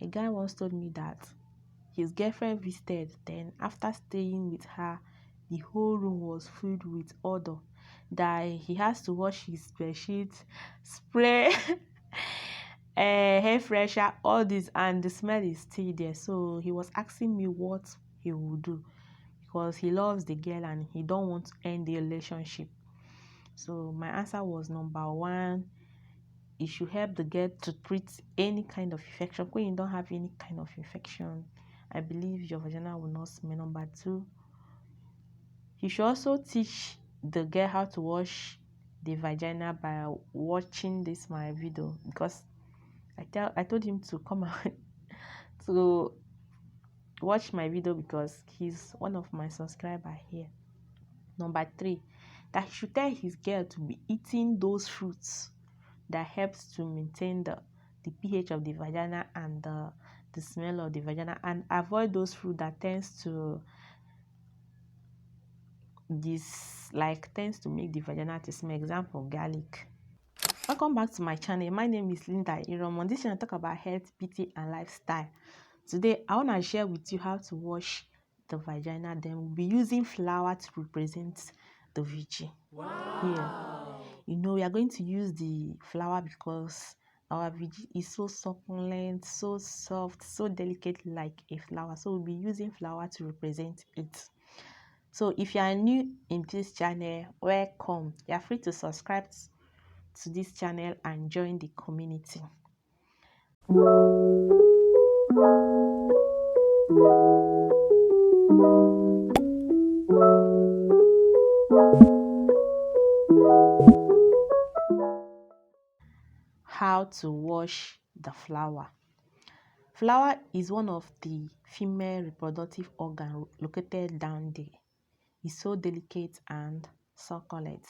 A guy once told me that his girlfriend visited, then after staying with her, the whole room was filled with odor, that he has to wash his bedsheet, spray hair fresher, all this, and the smell is still there. So he was asking me what he would do, because he loves the girl and he don't want to end the relationship. So my answer was, number one, you should help the girl to treat any kind of infection. When you don't have any kind of infection, I believe your vagina will not smell. Number two, you should also teach the girl how to wash the vagina by watching this my video, because I told him to come out to watch my video because he's one of my subscribers here. Number three, that he should tell his girl to be eating those fruits that helps to maintain the pH of the vagina and the smell of the vagina, and avoid those fruit that tends to make the vagina to smell. Example, garlic. Welcome back to my channel. My name is Lynda Iruoma. On this channel, I talk about health, beauty, and lifestyle. Today, I want to share with you how to wash the vagina. Then we'll be using flour to represent the vagina. Wow. Here, we are going to use the flour because our vagina is so succulent, so soft, so delicate like a flower. So we'll be using flour to represent it. So if you are new in this channel, welcome. You are free to subscribe to this channel and join the community. How to wash the flower. Flower is one of the female reproductive organs located down there. It's so delicate and succulent.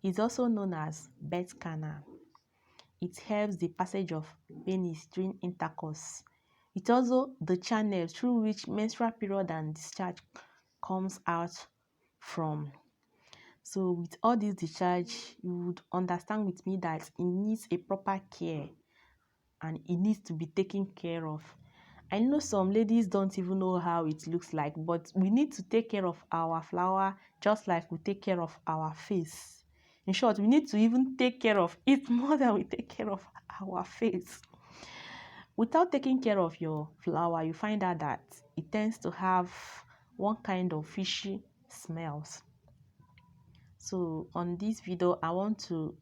It's also known as birth canal. It helps the passage of penis during intercourse. It's also the channel through which menstrual period and discharge comes out from. So with all this discharge, you would understand with me that it needs a proper care and it needs to be taken care of. I know some ladies don't even know how it looks like, but we need to take care of our flower just like we take care of our face. In short, we need to even take care of it more than we take care of our face. Without taking care of your flower, you find out that it tends to have one kind of fishy smells. So on this video, I want to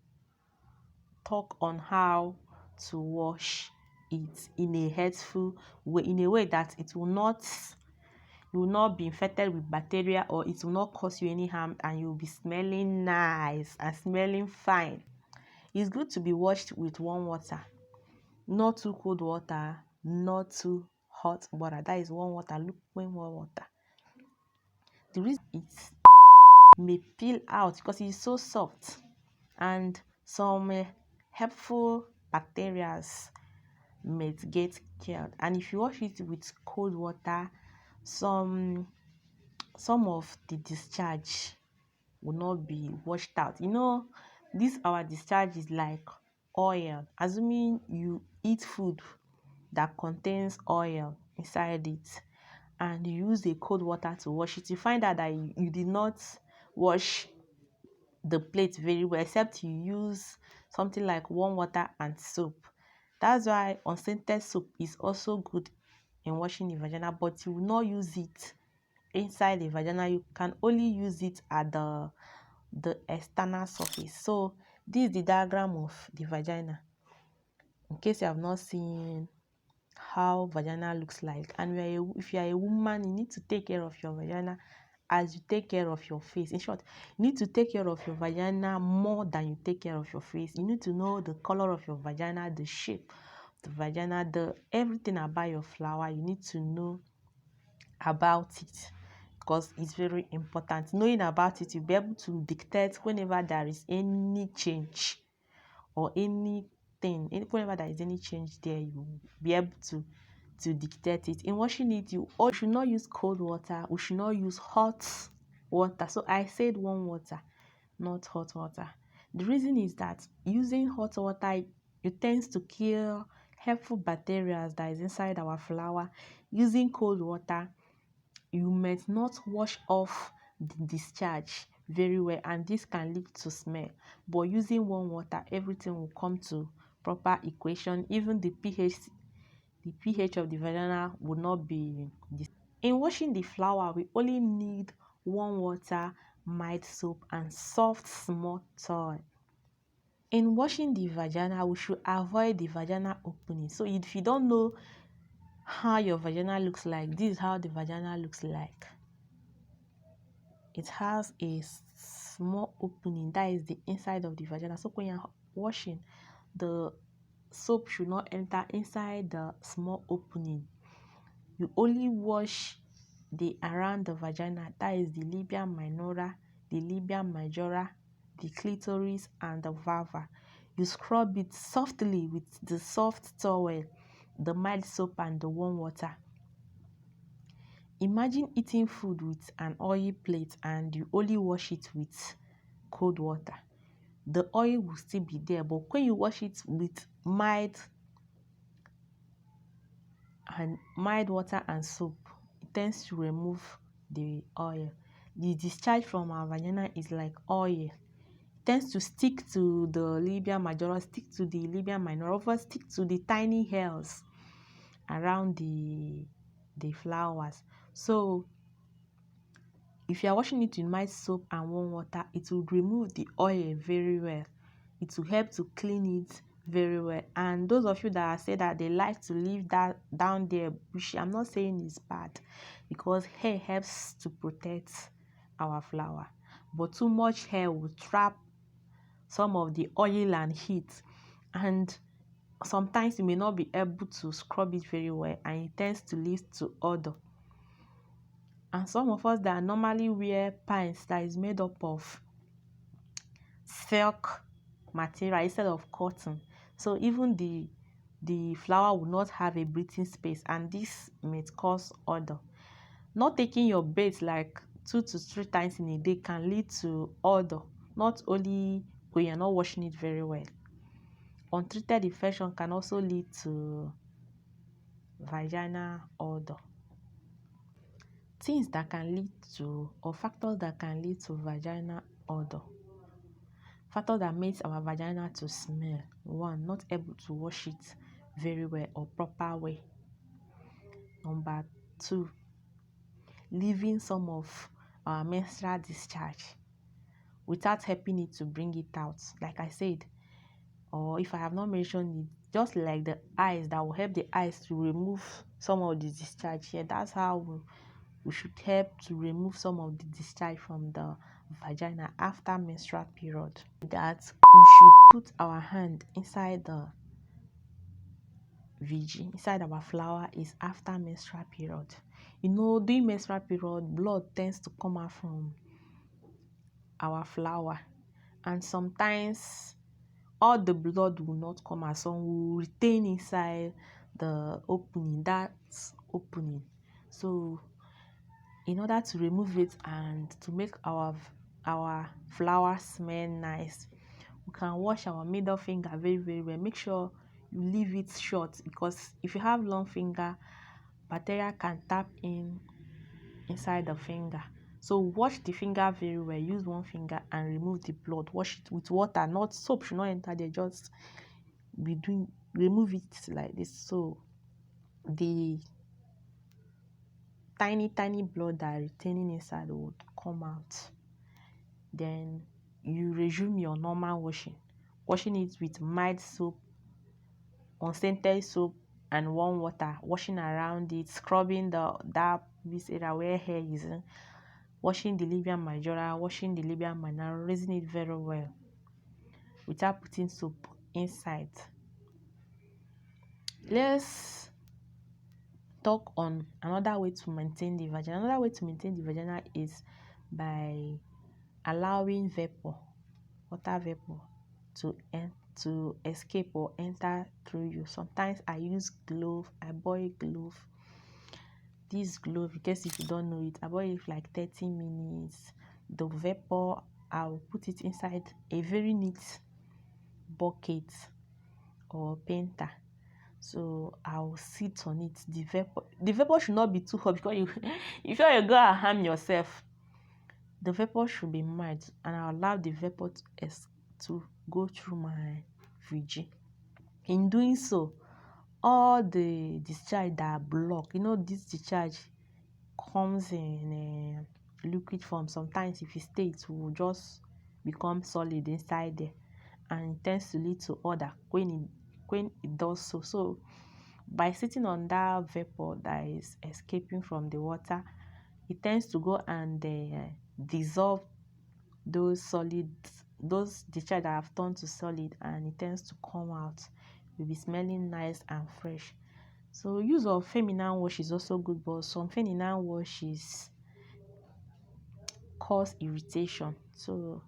talk on how to wash it in a healthful way, in a way that it will not be infected with bacteria, or it will not cause you any harm, and you'll be smelling nice and smelling fine. It's good to be washed with warm water, not too cold water, not too hot water. That is warm water, lukewarm water. The reason it may peel out because it's so soft, and some helpful bacteria may get killed. And if you wash it with cold water, some of the discharge will not be washed out. This our discharge is like oil. Assuming you eat food that contains oil inside it and you use a cold water to wash it, you find out that you did not wash the plate very well, except you use something like warm water and soap. That's why unscented soap is also good in washing the vagina, but you will not use it inside the vagina. You can only use it at the external surface. So this is the diagram of the vagina, in case you have not seen how vagina looks like. And if you are a woman, you need to take care of your vagina as you take care of your face. In short, you need to take care of your vagina more than you take care of your face. You need to know the color of your vagina, the shape of the vagina, everything about your flower. You need to know about it because it's very important. Knowing about it, you'll be able to dictate whenever there is any change or anything. Whenever there is any change there, you'll be able to dictate it. In washing it, you should not use cold water. We should not use hot water. So I said warm water, not hot water. The reason is that using hot water, it tends to kill helpful bacteria that is inside our flour. Using cold water, you might not wash off the discharge very well, and this can lead to smell. But using warm water, everything will come to proper equation. Even the pH of the vagina would not be this. In washing the flour, we only need warm water, mild soap, and soft small towel. In washing the vagina, we should avoid the vaginal opening. So if you don't know how your vagina looks like, this is how the vagina looks like. It has a small opening, that is the inside of the vagina. So when you're washing, the soap should not enter inside the small opening. You only wash the around the vagina, that is the labia minora, the labia majora, the clitoris, and the vulva. You scrub it softly with the soft towel, the mild soap, and the warm water. Imagine eating food with an oil plate and you only wash it with cold water. The oil will still be there, but when you wash it with mild water and soap, it tends to remove the oil. The discharge from our vagina is like oil. It tends to stick to the labia majora, stick to the labia minora, stick to the tiny hairs around the flowers. So if you are washing it with mild soap and warm water, it will remove the oil very well. It will help to clean it very well. And those of you that say that they like to leave that down there bushy, I'm not saying it's bad, because hair helps to protect our flower. But too much hair will trap some of the oil and heat, and sometimes you may not be able to scrub it very well, and it tends to lead to odor. And some of us that normally wear pants that is made up of silk material instead of cotton, so even the flower will not have a breathing space, and this may cause odor. Not taking your bath like 2 to 3 times in a day can lead to odor, not only when you're not washing it very well. Untreated infection can also lead to vaginal odor. Things that can lead to, or factors that can lead to vaginal odor. Factor that makes our vagina to smell. 1, not able to wash it very well or proper way. Number 2, leaving some of our menstrual discharge without helping it to bring it out. Like I said, or if I have not mentioned it, just like the eyes, that will help the eyes to remove some of the discharge here. That's how we should help to remove some of the discharge from the vagina after menstrual period. That we should put our hand inside the vg, inside our flower, is after menstrual period. During menstrual period, blood tends to come out from our flower, and sometimes all the blood will not come out. Some will retain inside the opening, that's opening. So in order to remove it and to make our flower smell nice, we can wash our middle finger very, very well. Make sure you leave it short, because if you have long finger, bacteria can tap inside the finger. So wash the finger very well. Use one finger and remove the blood. Wash it with water, not soap should not enter there. Just remove it like this, so the tiny blood that are retaining inside would come out. Then you resume your normal washing it with mild soap, unscented soap, and warm water, washing around it, scrubbing this area where hair is, washing the labia majora, washing the labia minora, raising it very well without putting soap inside. Let's talk on another way to maintain the vagina. Another way to maintain the vagina is by allowing water vapor to escape or enter through you. Sometimes I use glove. I boil glove. This glove, in case if you don't know it, I boil it for like 30 minutes. The vapor, I'll put it inside a very neat bucket or painter. So I'll sit on it. The vapor should not be too hot because you if you go and harm yourself. The vapor should be mild, and I'll allow the vapor to go through my vagina. In doing so, all the discharge that block, this discharge comes in liquid form. Sometimes if you stay, it will just become solid inside there, and it tends to lead to odor when it does so. So by sitting on that vapor that is escaping from the water, it tends to go and dissolve those discharge that have turned to solid, and it tends to come out. Will be smelling nice and fresh. So use of feminine wash is also good, but some feminine washes cause irritation. So,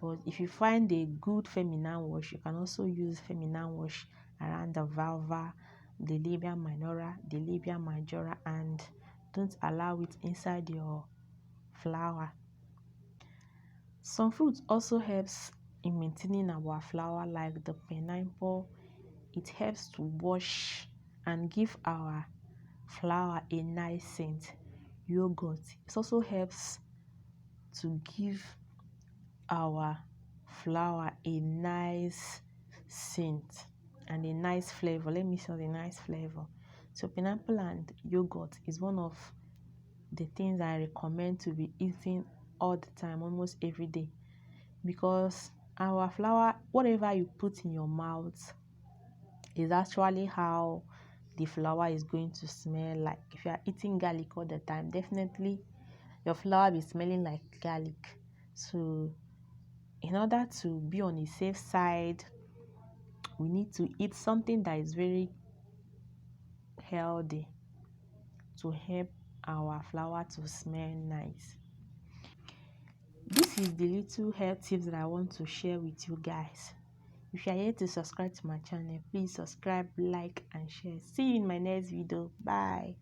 but if you find a good feminine wash, you can also use feminine wash around the vulva, the labia minora, the labia majora, and don't allow it inside your flower. Some fruits also helps in maintaining our flower, like the pineapple. It helps to wash and give our flower a nice scent. Yogurt, it also helps to give our flower a nice scent and a nice flavor. Let me show the nice flavor. So pineapple and yogurt is one of the things I recommend to be eating all the time, almost every day, because our flower, whatever you put in your mouth, is actually how the flower is going to smell like. If you are eating garlic all the time, definitely your flower will be smelling like garlic. So in order to be on a safe side, we need to eat something that is very healthy to help our flower to smell nice. This is the little health tips that I want to share with you guys. If you are yet to subscribe to my channel, please subscribe, like, and share. See you in my next video. Bye.